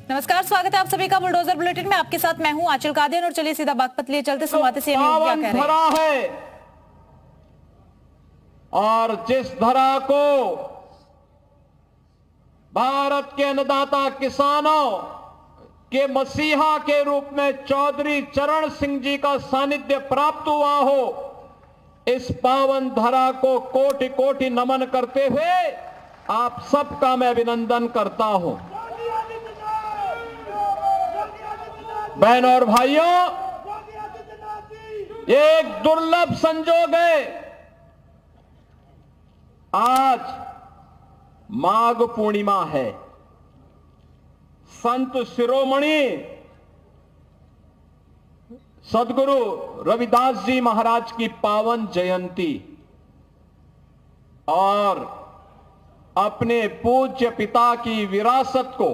नमस्कार, स्वागत है आप सभी का बुलडोजर बुलेटिन में। आपके साथ मैं हूं आंचल कादियान और चलिए सीधा बागपत लिए चलते सुनवाते सीएम क्या कह रहे हैं। और जिस धरा को भारत के अन्नदाता किसानों के मसीहा के रूप में चौधरी चरण सिंह जी का सानिध्य प्राप्त हुआ हो, इस पावन धरा को कोटि कोटि नमन करते हुए आप सबका मैं अभिनंदन करता हूं। बहनों और भाइयों, एक दुर्लभ संजोग है, आज माघ पूर्णिमा है। संत शिरोमणि सदगुरु रविदास जी महाराज की पावन जयंती और अपने पूज्य पिता की विरासत को,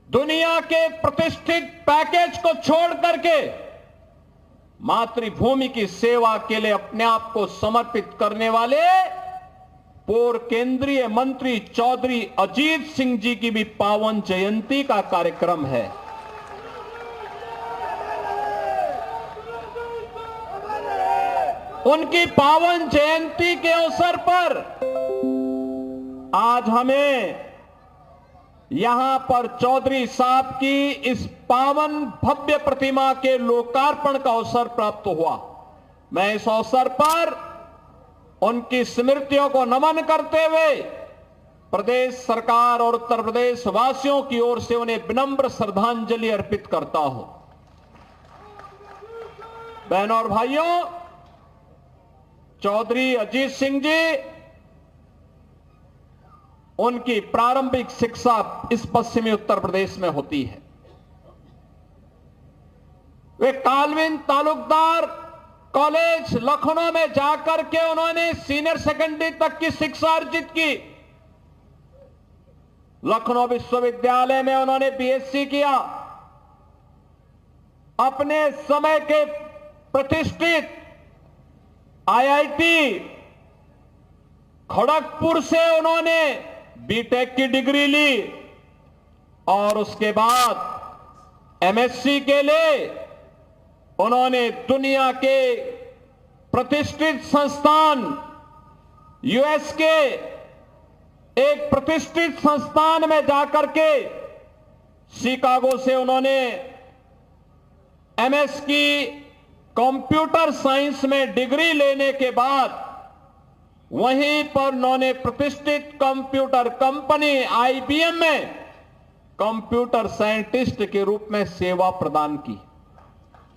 दुनिया के प्रतिष्ठित पैकेज को छोड़ करके मातृभूमि की सेवा के लिए अपने आप को समर्पित करने वाले पूर्व केंद्रीय मंत्री चौधरी अजीत सिंह जी की भी पावन जयंती का कार्यक्रम है। उनकी पावन जयंती के अवसर पर आज हमें यहां पर चौधरी साहब की इस पावन भव्य प्रतिमा के लोकार्पण का अवसर प्राप्त हुआ। मैं इस अवसर पर उनकी स्मृतियों को नमन करते हुए प्रदेश सरकार और उत्तर प्रदेश वासियों की ओर से उन्हें विनम्र श्रद्धांजलि अर्पित करता हूं। बहनों और भाइयों, चौधरी अजीत सिंह जी, उनकी प्रारंभिक शिक्षा इस पश्चिमी उत्तर प्रदेश में होती है। वे कालविन तालुकदार कॉलेज लखनऊ में जाकर के उन्होंने सीनियर सेकेंडरी तक की शिक्षा अर्जित की। लखनऊ विश्वविद्यालय में उन्होंने बीएससी किया। अपने समय के प्रतिष्ठित आईआईटी खड़गपुर से उन्होंने बीटेक की डिग्री ली और उसके बाद एमएससी के लिए उन्होंने दुनिया के प्रतिष्ठित संस्थान, यूएस के एक प्रतिष्ठित संस्थान में जाकर के शिकागो से उन्होंने एमएस की कंप्यूटर साइंस में डिग्री लेने के बाद वहीं पर उन्होंने प्रतिष्ठित कंप्यूटर कंपनी आईबीएम में कंप्यूटर साइंटिस्ट के रूप में सेवा प्रदान की।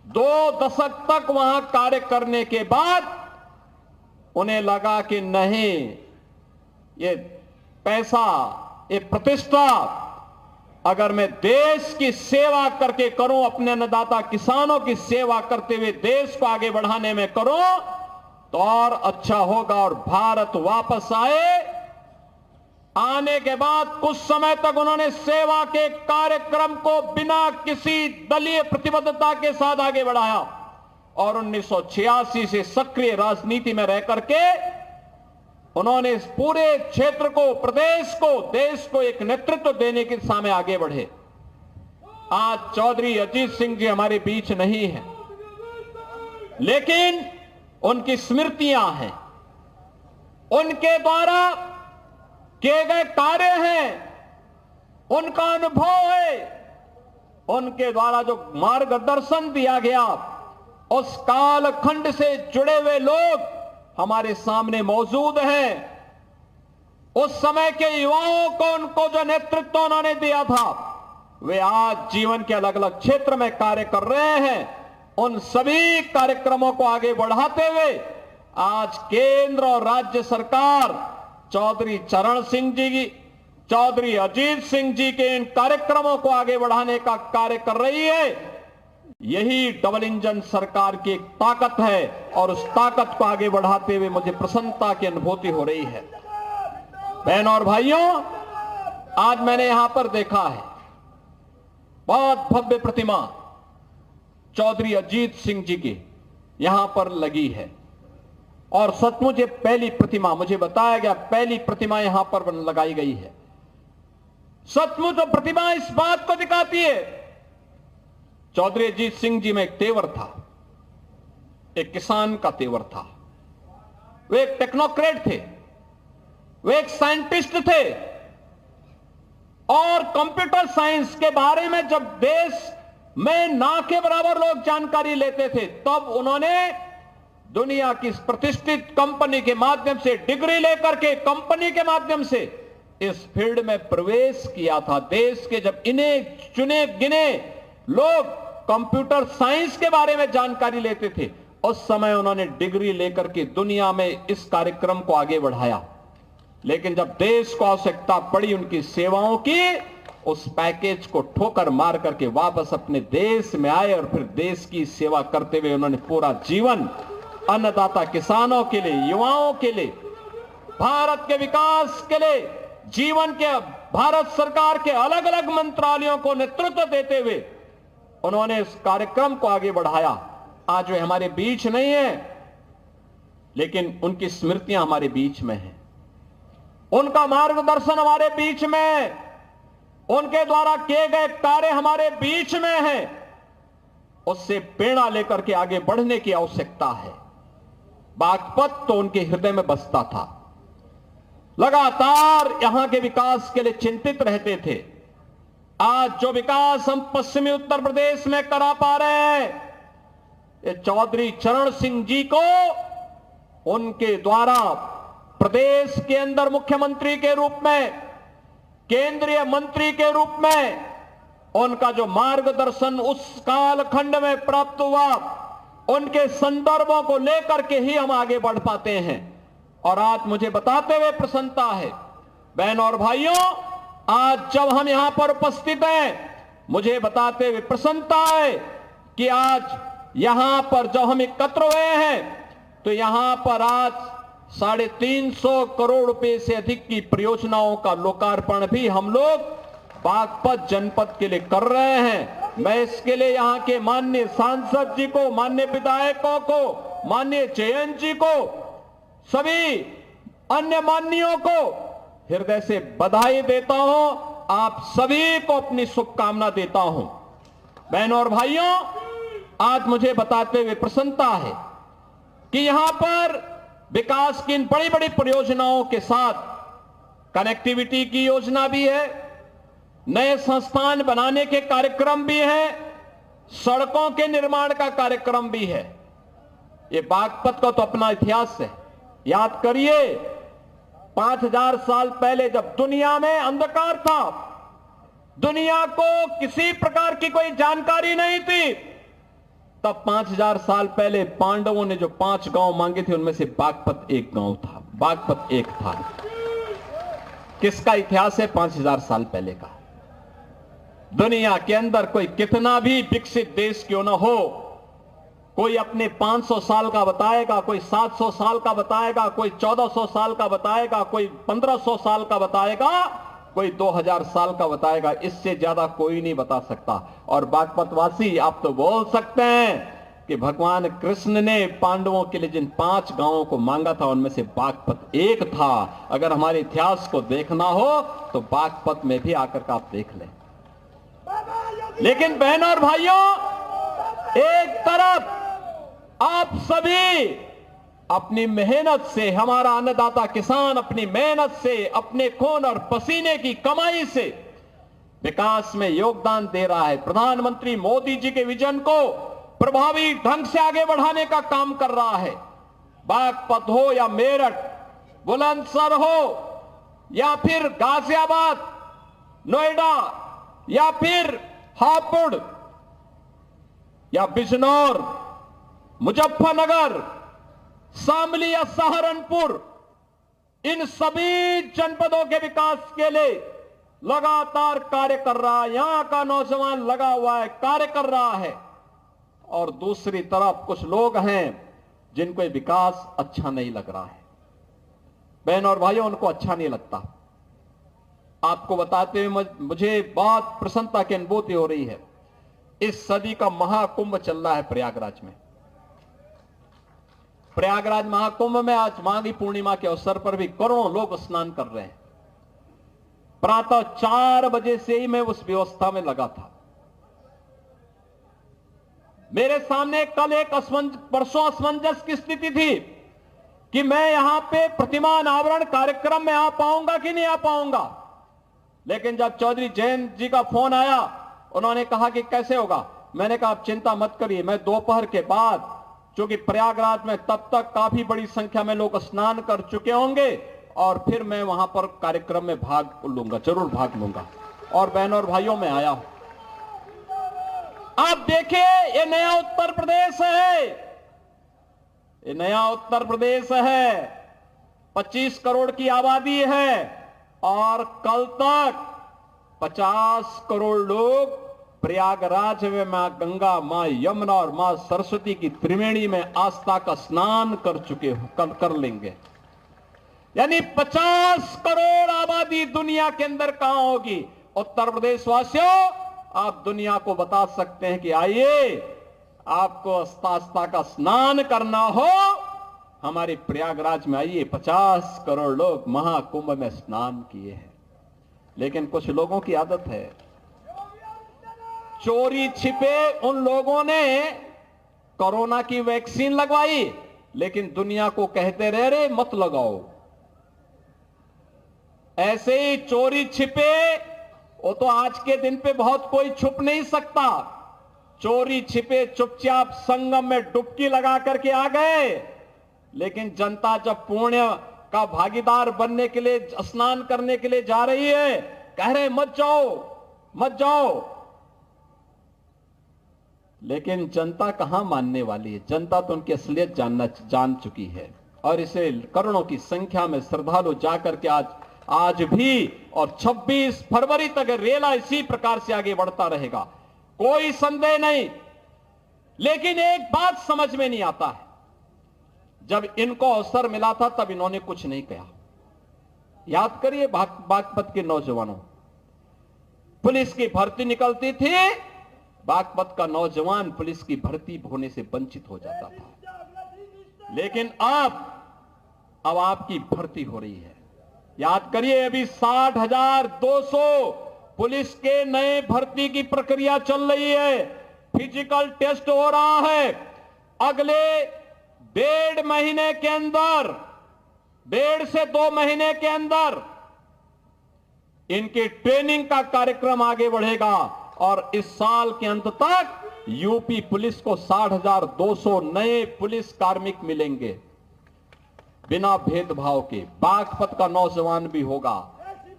2 दशक तक वहां कार्य करने के बाद उन्हें लगा कि नहीं, ये पैसा, ये प्रतिष्ठा अगर मैं देश की सेवा करके करूं, अपने अन्नदाता किसानों की सेवा करते हुए देश को आगे बढ़ाने में करूं तो और अच्छा होगा। और भारत वापस आने के बाद कुछ समय तक उन्होंने सेवा के कार्यक्रम को बिना किसी दलीय प्रतिबद्धता के साथ आगे बढ़ाया और 1986 से सक्रिय राजनीति में रह करके उन्होंने इस पूरे क्षेत्र को, प्रदेश को, देश को एक नेतृत्व देने की दिशा में आगे बढ़े। आज चौधरी अजीत सिंह जी हमारे बीच नहीं है, लेकिन उनकी स्मृतियां हैं, उनके द्वारा किए गए कार्य हैं, उनका अनुभव है, उनके द्वारा जो मार्गदर्शन दिया गया, उस कालखंड से जुड़े हुए लोग हमारे सामने मौजूद हैं। उस समय के युवाओं को, उनको जो नेतृत्व उन्होंने दिया था, वे आज जीवन के अलग अलग क्षेत्र में कार्य कर रहे हैं। उन सभी कार्यक्रमों को आगे बढ़ाते हुए आज केंद्र और राज्य सरकार चौधरी चरण सिंह जी की, चौधरी अजीत सिंह जी के इन कार्यक्रमों को आगे बढ़ाने का कार्य कर रही है। यही डबल इंजन सरकार की एक ताकत है और उस ताकत को आगे बढ़ाते हुए मुझे प्रसन्नता की अनुभूति हो रही है। बहनों और भाइयों, आज मैंने यहां पर देखा है बहुत भव्य प्रतिमा चौधरी अजीत सिंह जी की यहां पर लगी है और सचमुच ये पहली प्रतिमा, मुझे बताया गया पहली प्रतिमा यहां पर लगाई गई है। सचमुच और प्रतिभा इस बात को दिखाती है। चौधरी अजीत सिंह जी में एक तेवर था, एक किसान का तेवर था। वे एक टेक्नोक्रेट थे, वे एक साइंटिस्ट थे, और कंप्यूटर साइंस के बारे में जब देश में ना के बराबर लोग जानकारी लेते थे, तब उन्होंने दुनिया की प्रतिष्ठित कंपनी के माध्यम से डिग्री लेकर के कंपनी के माध्यम से इस फील्ड में प्रवेश किया था। देश के जब इन्हें चुने गिने लोग कंप्यूटर साइंस के बारे में जानकारी लेते थे, उस समय उन्होंने डिग्री लेकर के दुनिया में इस कार्यक्रम को आगे बढ़ाया। लेकिन जब देश को आवश्यकता पड़ी उनकी सेवाओं की, उस पैकेज को ठोकर मार करके वापस अपने देश में आए और फिर देश की सेवा करते हुए उन्होंने पूरा जीवन अन्नदाता किसानों के लिए, युवाओं के लिए, भारत के विकास के लिए जीवन के भारत सरकार के अलग अलग मंत्रालयों को नेतृत्व देते हुए उन्होंने इस कार्यक्रम को आगे बढ़ाया। आज वे हमारे बीच नहीं है, लेकिन उनकी स्मृतियां हमारे बीच में हैं, उनका मार्गदर्शन हमारे बीच में है, उनके द्वारा किए गए कार्य हमारे बीच में हैं। उससे प्रेरणा लेकर के आगे बढ़ने की आवश्यकता है। बागपत तो उनके हृदय में बसता था, लगातार यहां के विकास के लिए चिंतित रहते थे। आज जो विकास हम पश्चिमी उत्तर प्रदेश में करा पा रहे हैं, ये चौधरी चरण सिंह जी को उनके द्वारा प्रदेश के अंदर मुख्यमंत्री के रूप में, केंद्रीय मंत्री के रूप में उनका जो मार्गदर्शन उस कालखंड में प्राप्त हुआ, उनके संदर्भों को लेकर के ही हम आगे बढ़ पाते हैं। और आज मुझे बताते हुए प्रसन्नता है, बहनों और भाइयों, आज जब हम यहां पर उपस्थित हैं, मुझे बताते हुए प्रसन्नता है कि आज यहां पर जब हम एकत्र हुए हैं, तो यहां पर आज 350 करोड़ रुपए से अधिक की परियोजनाओं का लोकार्पण भी हम लोग बागपत जनपद के लिए कर रहे हैं। मैं इसके लिए यहां के माननीय सांसद जी को, माननीय विधायकों को, माननीय जयंत जी को, सभी अन्य माननीयों को हृदय से बधाई देता हूं। आप सभी को अपनी शुभकामना देता हूं। बहनों और भाइयों, आज मुझे बताते हुए प्रसन्नता है कि यहां पर विकास की इन बड़ी बड़ी परियोजनाओं के साथ कनेक्टिविटी की योजना भी है, नए संस्थान बनाने के कार्यक्रम भी है, सड़कों के निर्माण का कार्यक्रम भी है। ये बागपत का तो अपना इतिहास है। याद करिए, 5000 साल पहले जब दुनिया में अंधकार था, दुनिया को किसी प्रकार की कोई जानकारी नहीं थी, तब 5000 साल पहले पांडवों ने जो 5 गांव मांगे थे, उनमें से बागपत एक गांव था, बागपत एक था। किसका इतिहास है? 5000 साल पहले का। दुनिया के अंदर कोई कितना भी विकसित देश क्यों ना हो, कोई अपने 500 साल का बताएगा, कोई 700 साल का बताएगा, कोई 1400 साल का बताएगा, कोई 1500 साल का बताएगा, कोई 2000 साल का बताएगा। इससे ज्यादा कोई नहीं बता सकता। और बागपतवासी आप तो बोल सकते हैं कि भगवान कृष्ण ने पांडवों के लिए जिन 5 गांवों को मांगा था, उनमें से बागपत एक था। अगर हमारे इतिहास को देखना हो तो बागपत में भी आकर के आप देख लें। लेकिन बहनों और भाइयों, एक तरफ आप सभी अपनी मेहनत से, हमारा अन्नदाता किसान अपनी मेहनत से, अपने खून और पसीने की कमाई से विकास में योगदान दे रहा है। प्रधानमंत्री मोदी जी के विजन को प्रभावी ढंग से आगे बढ़ाने का काम कर रहा है। बागपत हो या मेरठ, बुलंदशहर हो या फिर गाजियाबाद, नोएडा या फिर हापुड़ या बिजनौर, मुजफ्फरनगर, शामली या सहारनपुर, इन सभी जनपदों के विकास के लिए लगातार कार्य कर रहा है। यहां का नौजवान लगा हुआ है, कार्य कर रहा है। और दूसरी तरफ कुछ लोग हैं जिनको ये विकास अच्छा नहीं लग रहा है। बहन और भाइयों, उनको अच्छा नहीं लगता। आपको बताते हुए मुझे बहुत प्रसन्नता की अनुभूति हो रही है। इस सदी का महाकुंभ चल रहा है प्रयागराज में। प्रयागराज महाकुंभ में आज माघी पूर्णिमा के अवसर पर भी करोड़ों लोग स्नान कर रहे हैं। प्रातः 4 बजे से ही मैं उस व्यवस्था में लगा था। मेरे सामने कल एक परसों असमंजस की स्थिति थी कि मैं यहां पे प्रतिमा अनावरण कार्यक्रम में आ पाऊंगा कि नहीं आ पाऊंगा। लेकिन जब चौधरी जयंत जी का फोन आया, उन्होंने कहा कि कैसे होगा। मैंने कहा आप चिंता मत करिए, मैं दोपहर के बाद, क्योंकि प्रयागराज में तब तक काफी बड़ी संख्या में लोग स्नान कर चुके होंगे, और फिर मैं वहां पर कार्यक्रम में भाग लूंगा, जरूर भाग लूंगा। और बहनों और भाइयों, में आया हूं। आप देखिए, ये नया उत्तर प्रदेश है, ये नया उत्तर प्रदेश है। 25 करोड़ की आबादी है और कल तक 50 करोड़ लोग प्रयागराज में मां गंगा, मां यमुना और मां सरस्वती की त्रिवेणी में आस्था का स्नान कर चुके हो, कर लेंगे। यानी 50 करोड़ आबादी दुनिया के अंदर कहां होगी। उत्तर प्रदेश वासियों, आप दुनिया को बता सकते हैं कि आइए, आपको आस्था का स्नान करना हो, हमारे प्रयागराज में आइए। 50 करोड़ लोग महाकुंभ में स्नान किए हैं। लेकिन कुछ लोगों की आदत है, चोरी छिपे उन लोगों ने कोरोना की वैक्सीन लगवाई, लेकिन दुनिया को कहते रहे रे मत लगाओ। ऐसे ही चोरी छिपे, वो तो आज के दिन पे बहुत कोई छुप नहीं सकता। चोरी छिपे चुपचाप संगम में डुबकी लगा करके आ गए, लेकिन जनता जब पुण्य का भागीदार बनने के लिए, स्नान करने के लिए जा रही है, कह रहे मत जाओ मत जाओ। लेकिन जनता कहां मानने वाली है। जनता तो उनकी असलियत जान चुकी है, और इसे करोड़ों की संख्या में श्रद्धालु जाकर के आज भी और 26 फरवरी तक रेला इसी प्रकार से आगे बढ़ता रहेगा, कोई संदेह नहीं। लेकिन एक बात समझ में नहीं आता है, जब इनको अवसर मिला था तब इन्होंने कुछ नहीं कहा। याद करिए बागपत के नौजवानों, पुलिस की भर्ती निकलती थी, बागपत का नौजवान पुलिस की भर्ती होने से वंचित हो जाता था। लेकिन अब आपकी भर्ती हो रही है। याद करिए, अभी 60,200 पुलिस के नए भर्ती की प्रक्रिया चल रही है। फिजिकल टेस्ट हो रहा है। अगले 1.5 महीने के अंदर, 1.5 से 2 महीने के अंदर इनकी ट्रेनिंग का कार्यक्रम आगे बढ़ेगा, और इस साल के अंत तक यूपी पुलिस को 60,200 नए पुलिस कार्मिक मिलेंगे, बिना भेदभाव के। बागपत का नौजवान भी होगा,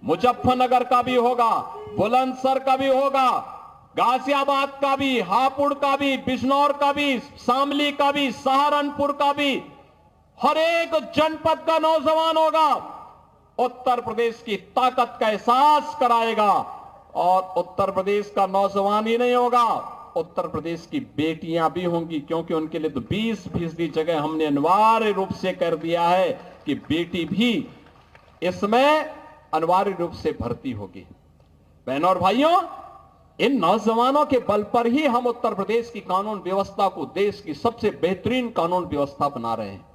मुजफ्फरनगर का भी होगा, बुलंदशहर का भी होगा, गाजियाबाद का भी, हापुड़ का भी, बिजनौर का भी, शामली का भी, सहारनपुर का भी, हर एक जनपद का नौजवान होगा। उत्तर प्रदेश की ताकत का एहसास कराएगा। और उत्तर प्रदेश का नौजवान ही नहीं होगा, उत्तर प्रदेश की बेटियां भी होंगी, क्योंकि उनके लिए तो 20% जगह हमने अनिवार्य रूप से कर दिया है कि बेटी भी इसमें अनिवार्य रूप से भर्ती होगी। बहनों और भाइयों, इन नौजवानों के बल पर ही हम उत्तर प्रदेश की कानून व्यवस्था को देश की सबसे बेहतरीन कानून व्यवस्था बना रहे हैं।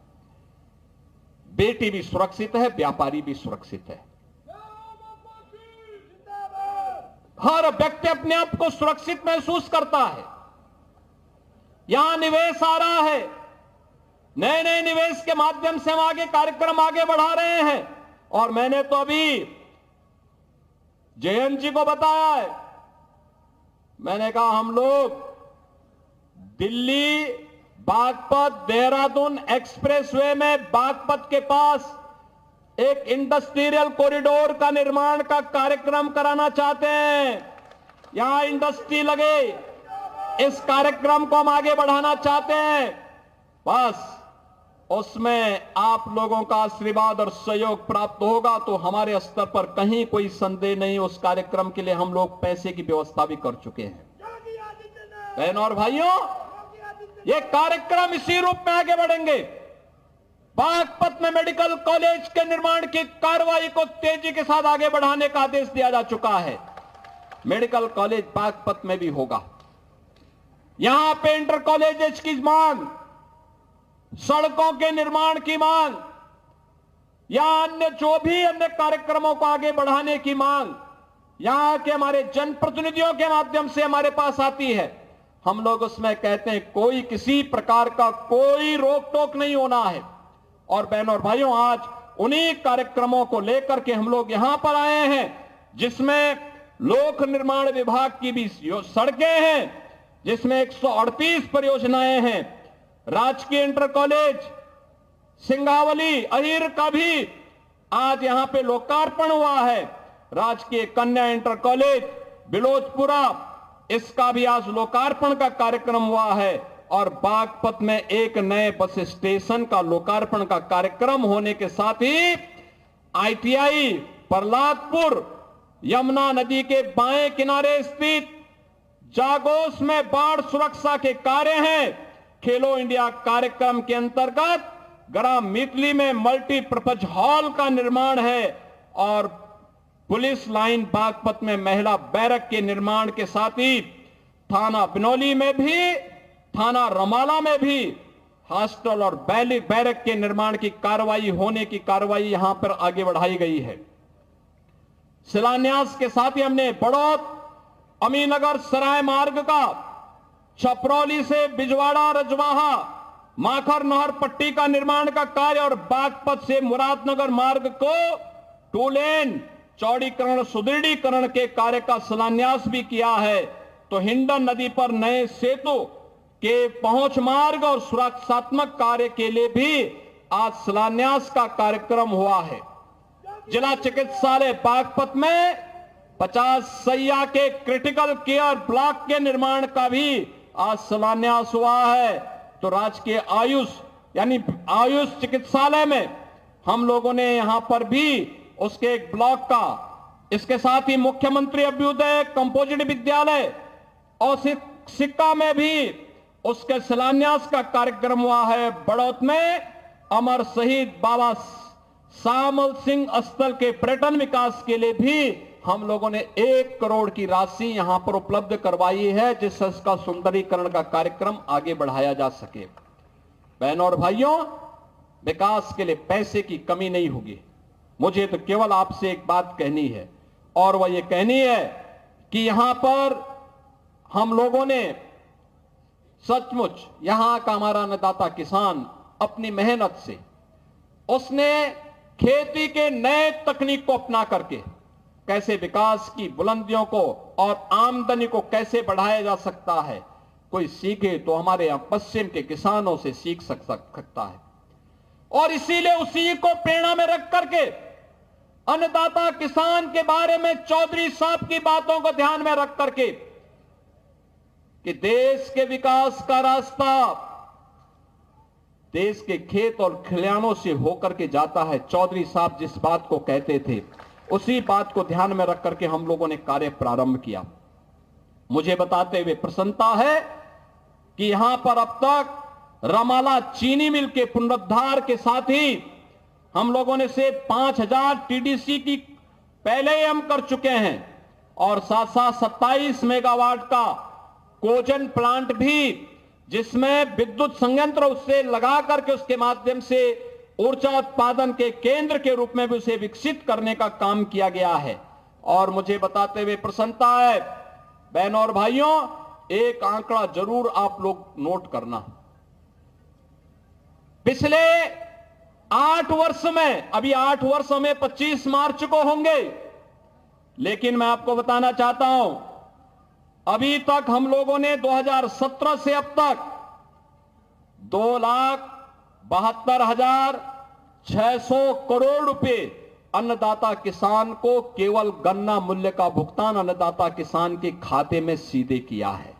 बेटी भी सुरक्षित है, व्यापारी भी सुरक्षित है। हर व्यक्ति अपने आप को सुरक्षित महसूस करता है। यहां निवेश आ रहा है, नए नए निवेश के माध्यम से हम आगे कार्यक्रम आगे बढ़ा रहे हैं। और मैंने तो अभी जयंत जी को बताया है, मैंने कहा हम लोग दिल्ली बागपत देहरादून एक्सप्रेसवे में बागपत के पास एक इंडस्ट्रियल कॉरिडोर का निर्माण का कार्यक्रम कराना चाहते हैं। यहां इंडस्ट्री लगे, इस कार्यक्रम को हम आगे बढ़ाना चाहते हैं। बस उसमें आप लोगों का आशीर्वाद और सहयोग प्राप्त होगा तो हमारे स्तर पर कहीं कोई संदेह नहीं। उस कार्यक्रम के लिए हम लोग पैसे की व्यवस्था भी कर चुके हैं। बहनों और भाइयों, ये कार्यक्रम इसी रूप में आगे बढ़ेंगे। बागपत में मेडिकल कॉलेज के निर्माण की कार्रवाई को तेजी के साथ आगे बढ़ाने का आदेश दिया जा चुका है। मेडिकल कॉलेज बागपत में भी होगा। यहां पे इंटर कॉलेजेस की मांग, सड़कों के निर्माण की मांग, या अन्य जो भी अन्य कार्यक्रमों को आगे बढ़ाने की मांग यहां के हमारे जनप्रतिनिधियों के माध्यम से हमारे पास आती है, हम लोग उसमें कहते हैं कोई किसी प्रकार का कोई रोक टोक नहीं होना है। और बहनों और भाइयों, आज उन्हीं कार्यक्रमों को लेकर के हम लोग यहां पर आए हैं जिसमें लोक निर्माण विभाग की भी सड़कें हैं, जिसमें 138 परियोजनाएं हैं। राजकीय इंटर कॉलेज सिंगावली अहीर का भी आज यहां पे लोकार्पण हुआ है। राजकीय कन्या इंटर कॉलेज बिलोचपुरा, इसका भी आज लोकार्पण का कार्यक्रम हुआ है। और बागपत में एक नए बस स्टेशन का लोकार्पण का कार्यक्रम होने के साथ ही आईटीआई प्रहलादपुर यमुना नदी के बाएं किनारे स्थित जागोस में बाढ़ सुरक्षा के कार्य हैं। खेलो इंडिया कार्यक्रम के अंतर्गत ग्राम मितली में मल्टीपर्पज हॉल का निर्माण है और पुलिस लाइन बागपत में महिला बैरक के निर्माण के साथ ही थाना बिनौली में भी, थाना रमाला में भी हॉस्टल और बैरक के निर्माण की कार्रवाई होने की कार्रवाई यहां पर आगे बढ़ाई गई है। शिलान्यास के साथ ही हमने बड़ौद अमीनगर सराय मार्ग का छपरौली से बिजवाड़ा रजवाहा माखर नहर पट्टी का निर्माण का कार्य और बागपत से मुरादनगर मार्ग को 2 लेन चौड़ीकरण सुदृढ़ीकरण के कार्य का शिलान्यास भी किया है। तो हिंडन नदी पर नए सेतु के पहुंच मार्ग और सुरक्षात्मक कार्य के लिए भी आज शिलान्यास का कार्यक्रम हुआ है। जिला चिकित्सालय बागपत में 50 सैया के क्रिटिकल केयर ब्लॉक के निर्माण का भी आज शिलान्यास हुआ है। तो राजकीय आयुष यानी आयुष चिकित्सालय में हम लोगों ने यहां पर भी उसके एक ब्लॉक का, इसके साथ ही मुख्यमंत्री अभ्युदय कंपोजिट विद्यालय और सिक्का में भी उसके शिलान्यास का कार्यक्रम हुआ है। बड़ौत में अमर शहीद बाबा सामल सिंह स्थल के पर्यटन विकास के लिए भी हम लोगों ने 1 करोड़ की राशि यहां पर उपलब्ध करवाई है, जिससे इसका सुंदरीकरण का कार्यक्रम आगे बढ़ाया जा सके। बहनों और भाइयों, विकास के लिए पैसे की कमी नहीं होगी। मुझे तो केवल आपसे एक बात कहनी है और वह ये कहनी है कि यहां पर हम लोगों ने सचमुच यहां का हमारा अन्नदाता किसान अपनी मेहनत से उसने खेती के नए तकनीक को अपना करके कैसे विकास की बुलंदियों को और आमदनी को कैसे बढ़ाया जा सकता है, कोई सीखे तो हमारे यहां पश्चिम के किसानों से सीख सकता है। और इसीलिए उसी को प्रेरणा में रख करके अन्नदाता किसान के बारे में चौधरी साहब की बातों को ध्यान में रख करके कि देश के विकास का रास्ता देश के खेत और खलिहानों से होकर के जाता है। चौधरी साहब जिस बात को कहते थे उसी बात को ध्यान में रख करके हम लोगों ने कार्य प्रारंभ किया। मुझे बताते हुए प्रसन्नता है कि यहां पर अब तक रमाला चीनी मिल के पुनरुद्धार के साथ ही हम लोगों ने से 5000 टीडीसी की पहले ही हम कर चुके हैं और साथ साथ 27 मेगावाट का कोजन प्लांट भी, जिसमें विद्युत संयंत्र उससे लगा करके उसके माध्यम से ऊर्जा उत्पादन के केंद्र के रूप में भी उसे विकसित करने का काम किया गया है। और मुझे बताते हुए प्रसन्नता है बहनों और भाइयों, एक आंकड़ा जरूर आप लोग नोट करना। पिछले 8 वर्ष में, अभी 8 वर्ष में 25 मार्च को होंगे, लेकिन मैं आपको बताना चाहता हूं अभी तक हम लोगों ने 2017 से अब तक 2,72,600 करोड़ रुपए अन्नदाता किसान को केवल गन्ना मूल्य का भुगतान अन्नदाता किसान के खाते में सीधे किया है,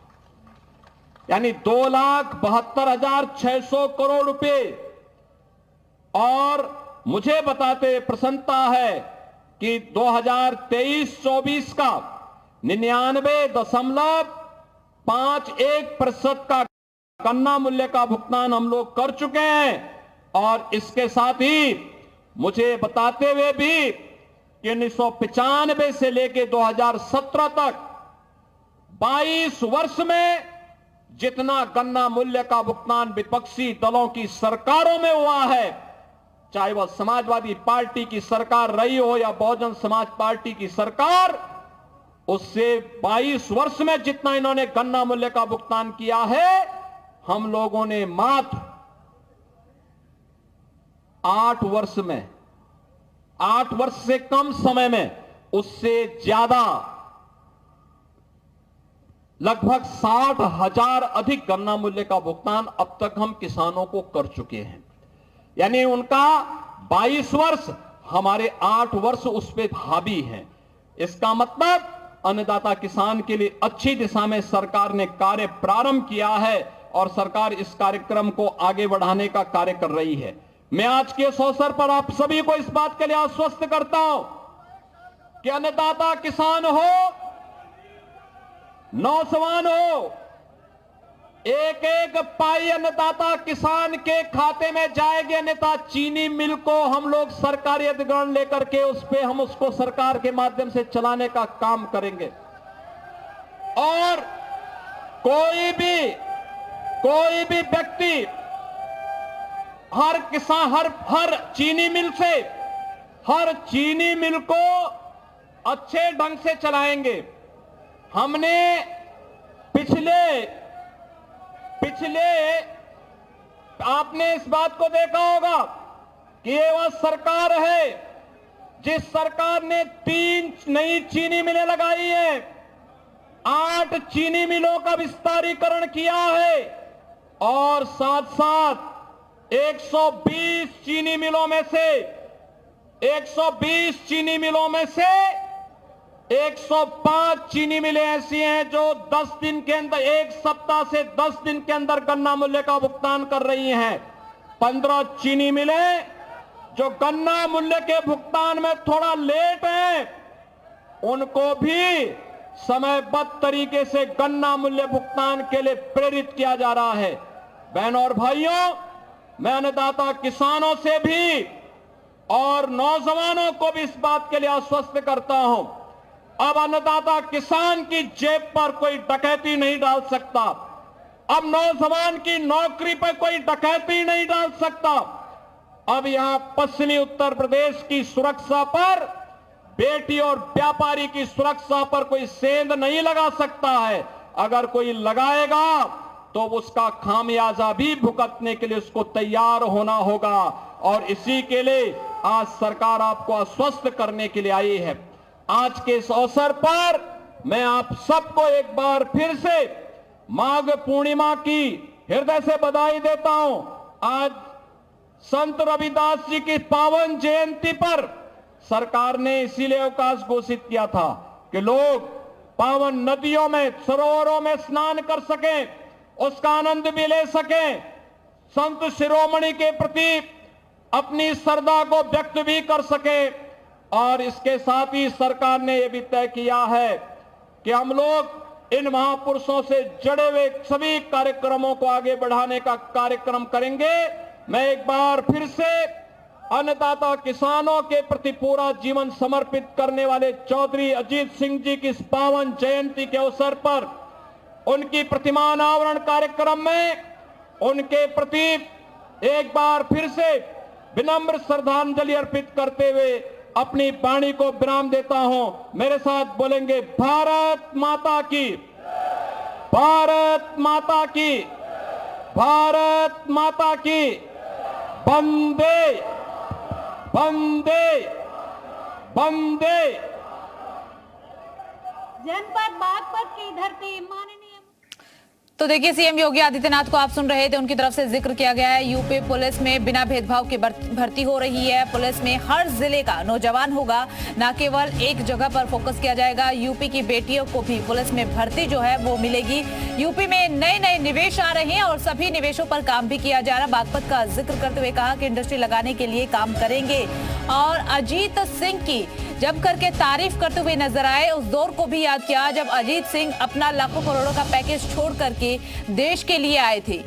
यानी 2,72,600 करोड़ रुपए। और मुझे बताते प्रसन्नता है कि 2023-24 का 99.51% का गन्ना मूल्य का भुगतान हम लोग कर चुके हैं। और इसके साथ ही मुझे बताते हुए भी कि 1995 से लेकर 2017 तक 22 वर्ष में जितना गन्ना मूल्य का भुगतान विपक्षी दलों की सरकारों में हुआ है, चाहे वह समाजवादी पार्टी की सरकार रही हो या बहुजन समाज पार्टी की सरकार, उससे 22 वर्ष में जितना इन्होंने गन्ना मूल्य का भुगतान किया है, हम लोगों ने मात्र 8 वर्ष में, 8 वर्ष से कम समय में उससे ज्यादा लगभग 60,000 अधिक गन्ना मूल्य का भुगतान अब तक हम किसानों को कर चुके हैं। यानी उनका 22 वर्ष, हमारे 8 वर्ष उस पे हावी हैं। इसका मतलब अन्नदाता किसान के लिए अच्छी दिशा में सरकार ने कार्य प्रारंभ किया है और सरकार इस कार्यक्रम को आगे बढ़ाने का कार्य कर रही है। मैं आज के इस अवसर पर आप सभी को इस बात के लिए आश्वस्त करता हूं कि अन्नदाता किसान हो, नौजवान हो, एक एक पाई अन्नदाता किसान के खाते में जाएगी। अन्यथा चीनी मिल को हम लोग सरकारी अधिग्रहण लेकर के उस पे हम उसको सरकार के माध्यम से चलाने का काम करेंगे। और कोई भी व्यक्ति हर किसान हर चीनी मिल से हर चीनी मिल को अच्छे ढंग से चलाएंगे। हमने पिछले आपने इस बात को देखा होगा कि ये वह सरकार है जिस सरकार ने 3 नई चीनी मिलें लगाई हैं, 8 चीनी मिलों का विस्तारीकरण किया है और साथ साथ 120 चीनी मिलों में से 105 चीनी मिलें ऐसी हैं जो 10 दिन के अंदर, 1 सप्ताह से 10 दिन के अंदर गन्ना मूल्य का भुगतान कर रही हैं। 15 चीनी मिलें जो गन्ना मूल्य के भुगतान में थोड़ा लेट हैं, उनको भी समयबद्ध तरीके से गन्ना मूल्य भुगतान के लिए प्रेरित किया जा रहा है। बहनों और भाइयों, मैं अन्नदाता किसानों से भी और नौजवानों को भी इस बात के लिए आश्वस्त करता हूं, अब अन्नदाता किसान की जेब पर कोई डकैती नहीं डाल सकता। अब नौजवान की नौकरी पर कोई डकैती नहीं डाल सकता। अब यहां पश्चिमी उत्तर प्रदेश की सुरक्षा पर, बेटी और व्यापारी की सुरक्षा पर कोई सेंध नहीं लगा सकता है। अगर कोई लगाएगा तो उसका खामियाजा भी भुगतने के लिए उसको तैयार होना होगा। और इसी के लिए आज सरकार आपको आश्वस्त करने के लिए आई है। आज के इस अवसर पर मैं आप सबको एक बार फिर से माघ पूर्णिमा की हृदय से बधाई देता हूं। आज संत रविदास जी की पावन जयंती पर सरकार ने इसीलिए अवकाश घोषित किया था कि लोग पावन नदियों में, सरोवरों में स्नान कर सकें, उसका आनंद भी ले सकें, संत शिरोमणि के प्रति अपनी श्रद्धा को व्यक्त भी कर सकें। और इसके साथ ही सरकार ने यह भी तय किया है कि हम लोग इन महापुरुषों से जुड़े हुए सभी कार्यक्रमों को आगे बढ़ाने का कार्यक्रम करेंगे। मैं एक बार फिर से अन्नदाता किसानों के प्रति पूरा जीवन समर्पित करने वाले चौधरी अजीत सिंह जी की इस पावन जयंती के अवसर पर उनकी प्रतिमा अनावरण कार्यक्रम में उनके प्रति एक बार फिर से विनम्र श्रद्धांजलि अर्पित करते हुए अपनी वाणी को विराम देता हूं। मेरे साथ बोलेंगे भारत माता की, भारत माता की, भारत माता की, वंदे वंदे वंदे। जनपद बागपत की धरती माननीय। तो देखिए, सीएम योगी आदित्यनाथ को आप सुन रहे थे, उनकी तरफ से जिक्र किया गया है यूपी पुलिस में बिना भेदभाव के भर्ती हो रही है। पुलिस में हर जिले का नौजवान होगा, ना केवल एक जगह पर फोकस किया जाएगा। यूपी की बेटियों को भी पुलिस में भर्ती जो है वो मिलेगी। यूपी में नए नए निवेश आ रहे हैं और सभी निवेशों पर काम भी किया जा रहा है। बागपत का जिक्र करते हुए कहा कि इंडस्ट्री लगाने के लिए काम करेंगे। और अजीत सिंह की जब करके तारीफ करते हुए नजर आए, उस दौर को भी याद किया जब अजीत सिंह अपना लाखों करोड़ों का पैकेज छोड़ करके देश के लिए आए थे।